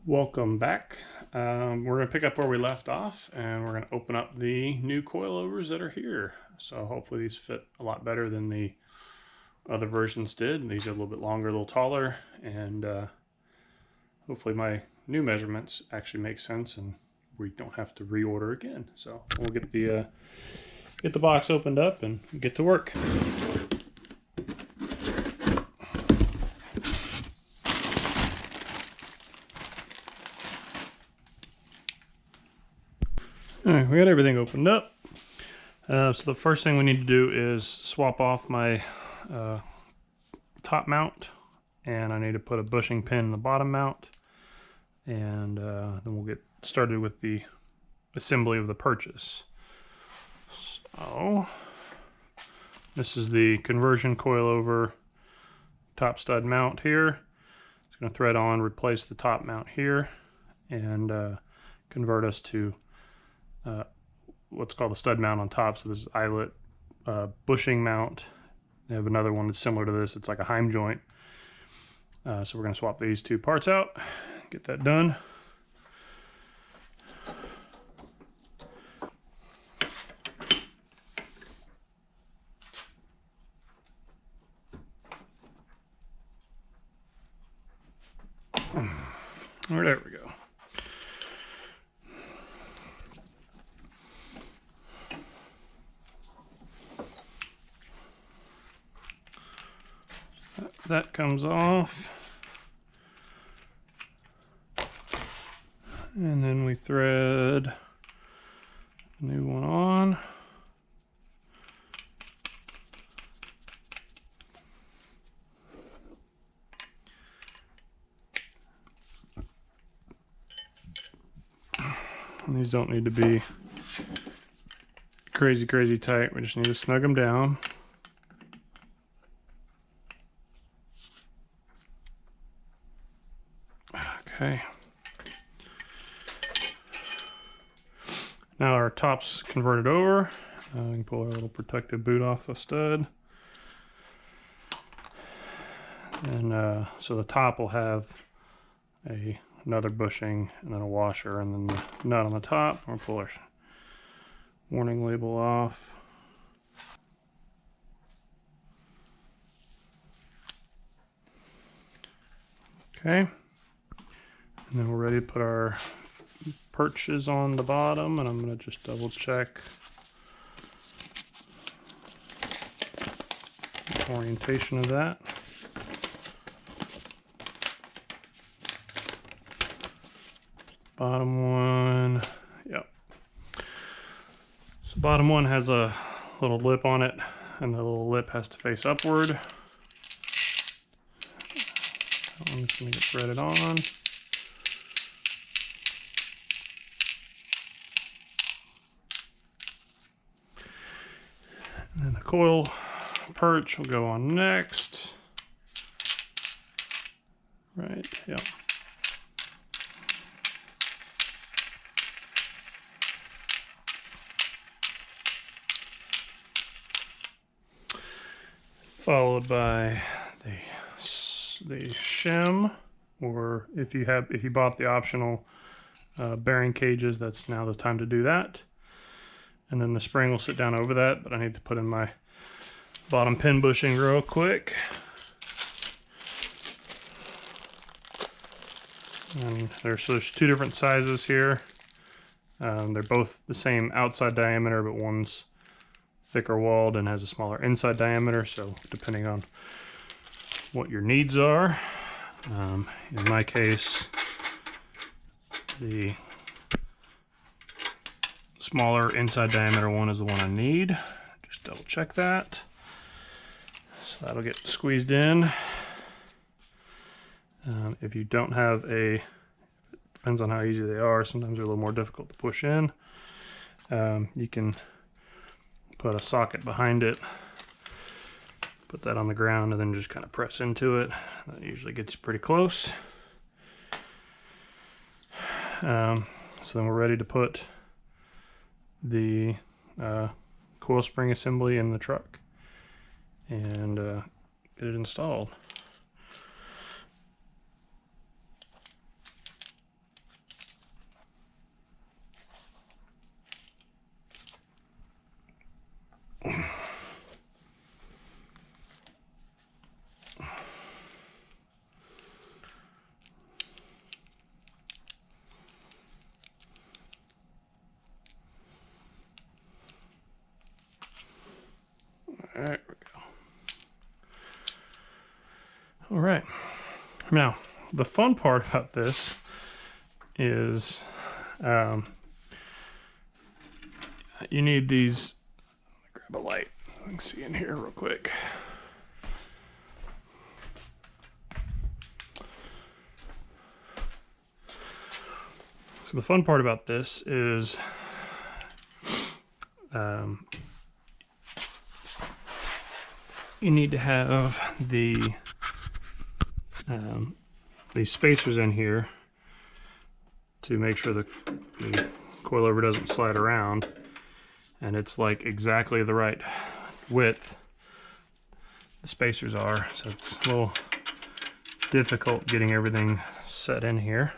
Welcome back. We're going to pick up where we left off, and we're going to open up the new coilovers that are here. So hopefully these fit a lot better than the other versions did. These are a little bit longer, a little taller, and hopefully my new measurements actually make sense and we don't have to reorder again. So we'll get the box opened up and get to work. Alright, we got everything opened up. So the first thing we need to do is swap off my top mount, and I need to put a bushing pin in the bottom mount, and then we'll get started with the assembly of the perches. So this is the conversion coilover top stud mount here. It's going to thread on, replace the top mount here, and convert us to what's called a stud mount on top. So this is eyelet bushing mount. They have another one that's similar to this. It's like a Heim joint. So we're going to swap these two parts out, get that done. There we go. That comes off, and then we thread a new one on. And these don't need to be crazy tight. We just need to snug them down. Okay. Now our top's converted over. We can pull our little protective boot off the stud. And so the top will have another bushing and then a washer and then the nut on the top. We'll pull our warning label off. Okay. And then we're ready to put our perches on the bottom, and I'm going to just double check the orientation of that. Bottom one, yep. So bottom one has a little lip on it, and the little lip has to face upward. I'm just going to get threaded on. And then the coil perch will go on next. Right, yep. Followed by the shim, or if you bought the optional bearing cages, that's now the time to do that. And then the spring will sit down over that, but I need to put in my bottom pin bushing real quick. And there's two different sizes here. They're both the same outside diameter, but one's thicker walled and has a smaller inside diameter, so depending on what your needs are. In my case, the smaller inside diameter one is the one I need. Just double check that. So that'll get squeezed in. If you don't have depends on how easy they are, sometimes they're a little more difficult to push in. You can put a socket behind it, put that on the ground, and then just kind of press into it. That usually gets you pretty close. So then we're ready to put the coil spring assembly in the truck and get it installed. Now, the fun part about this is you need these. Grab a light. I can see in here real quick. So the fun part about this is you need to have these spacers in here to make sure the coilover doesn't slide around, and it's like exactly the right width the spacers are, so it's a little difficult getting everything set in here.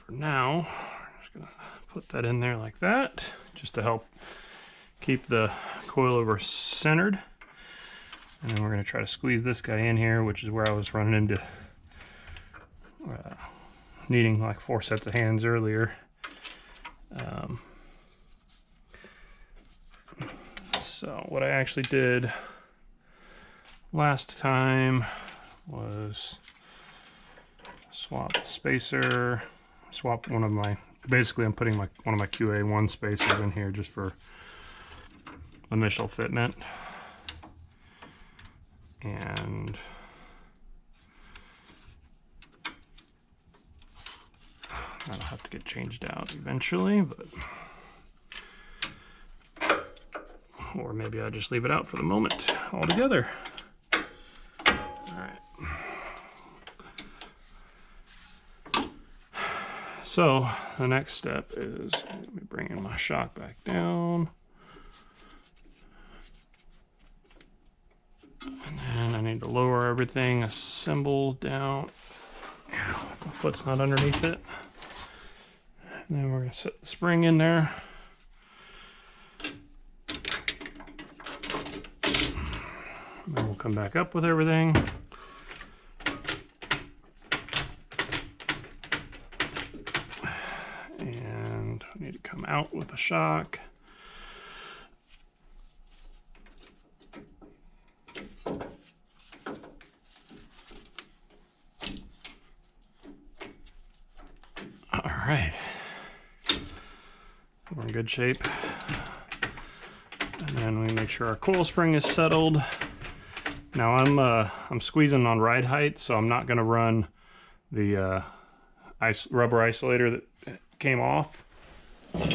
For now, I'm just going to put that in there like that, just to help keep the coilover centered. And then we're going to try to squeeze this guy in here, which is where I was running into needing like 4 sets of hands earlier. So what I actually did last time was swap spacer, swap one of my, basically I'm putting one of my QA1 spacers in here just for initial fitment. And that'll have to get changed out eventually, but or maybe I'll just leave it out for the moment altogether. Alright. So the next step is, let me bring in my shock back down. And then I need to lower everything, assemble down. Ow, my foot's not underneath it. And then we're going to set the spring in there. And then we'll come back up with everything. And we need to come out with the shock. All right, we're in good shape. And then we make sure our coil spring is settled. Now I'm squeezing on ride height, so I'm not going to run the rubber isolator that came off. So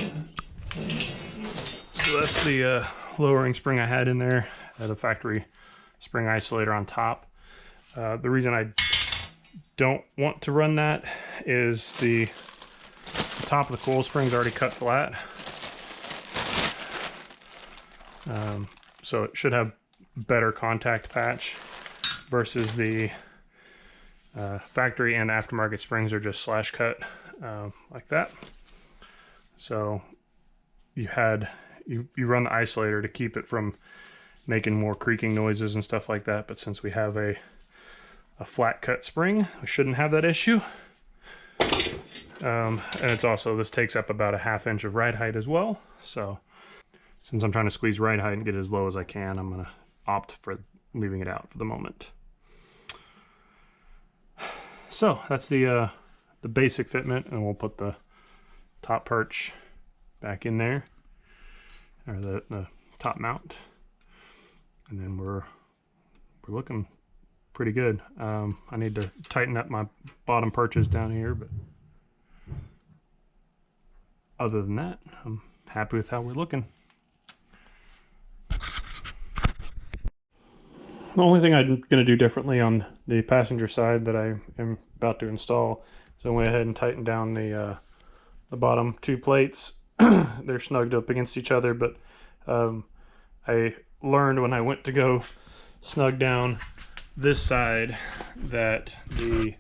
that's the lowering spring I had in there, the factory spring isolator on top. The reason I don't want to run that is the top of the coil spring is already cut flat. So it should have better contact patch versus the factory and aftermarket springs are just slash cut like that. So you run the isolator to keep it from making more creaking noises and stuff like that, but since we have a flat cut spring, we shouldn't have that issue. And it's also, this takes up about a 1/2 inch of ride height as well. So since I'm trying to squeeze ride height and get it as low as I can, I'm going to opt for leaving it out for the moment. So that's the basic fitment, and we'll put the top perch back in there, or the top mount, and then we're looking pretty good. I need to tighten up my bottom perches down here, but other than that, I'm happy with how we're looking. The only thing I'm going to do differently on the passenger side that I am about to install is I went ahead and tightened down the bottom 2 plates. They're snugged up against each other, but I learned when I went to go snug down this side that the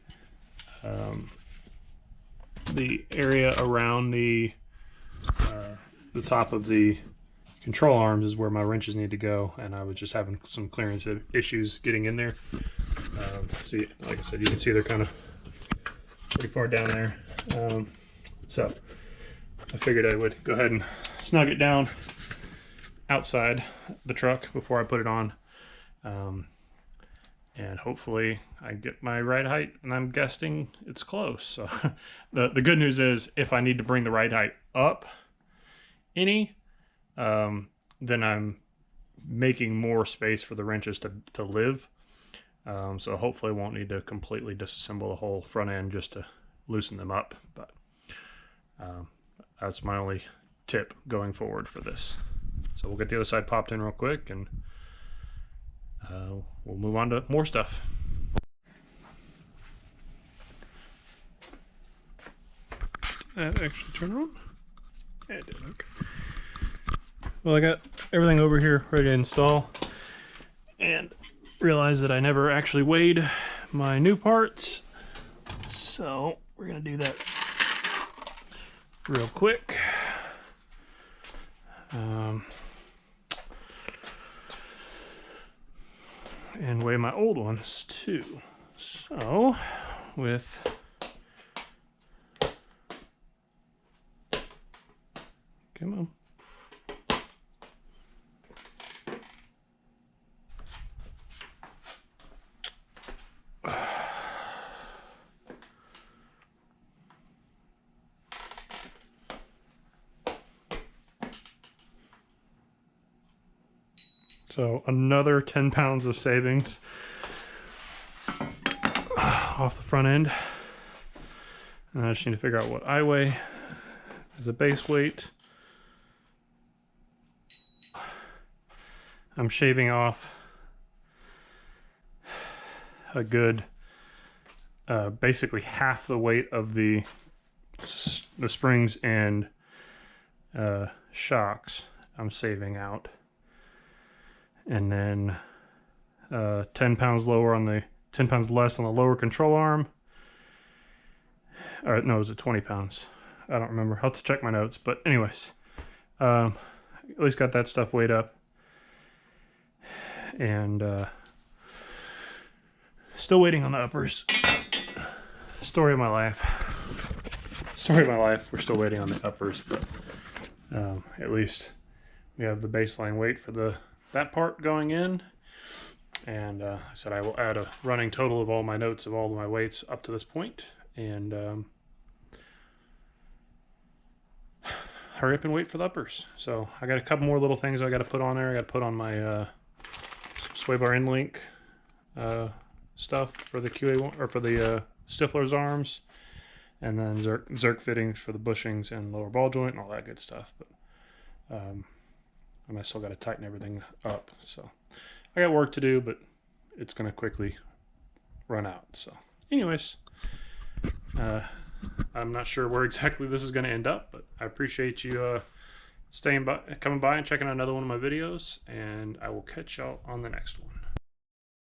area around the top of the control arms is where my wrenches need to go, and I was just having some clearance issues getting in there. See, like I said, you can see they're kind of pretty far down there. So I figured I would go ahead and snug it down outside the truck before I put it on. And hopefully I get my ride height, and I'm guessing it's close. So the good news is, if I need to bring the ride height up any, then I'm making more space for the wrenches to live. So hopefully I won't need to completely disassemble the whole front end just to loosen them up. But that's my only tip going forward for this. So we'll get the other side popped in real quick, and we'll move on to more stuff. Did that actually turn on? Yeah, it did. Okay. Well, I got everything over here ready to install, and realized that I never actually weighed my new parts, so we're gonna do that real quick. And weigh my old ones too. So with come on. So another 10 pounds of savings off the front end. And I just need to figure out what I weigh as a base weight. I'm shaving off a good, basically half the weight of the springs and shocks I'm saving out. And then 10 pounds lower on the 10 pounds less on the lower control arm. Or no, it was 20 pounds. I don't remember. I'll have to check my notes. But anyways, at least got that stuff weighed up. And still waiting on the uppers. Story of my life. Story of my life. We're still waiting on the uppers, but at least we have the baseline weight for that part going in. And I said I will add a running total of all my notes of all of my weights up to this point, and hurry up and wait for the uppers. So I got a couple more little things I got to put on there. I got to put on my sway bar end link stuff for the QA1 or for the Stifler's arms, and then Zerk fittings for the bushings and lower ball joint and all that good stuff. But and I still got to tighten everything up. So I got work to do, but it's going to quickly run out. So anyways, I'm not sure where exactly this is going to end up, but I appreciate you coming by and checking out another one of my videos, and I will catch y'all on the next one.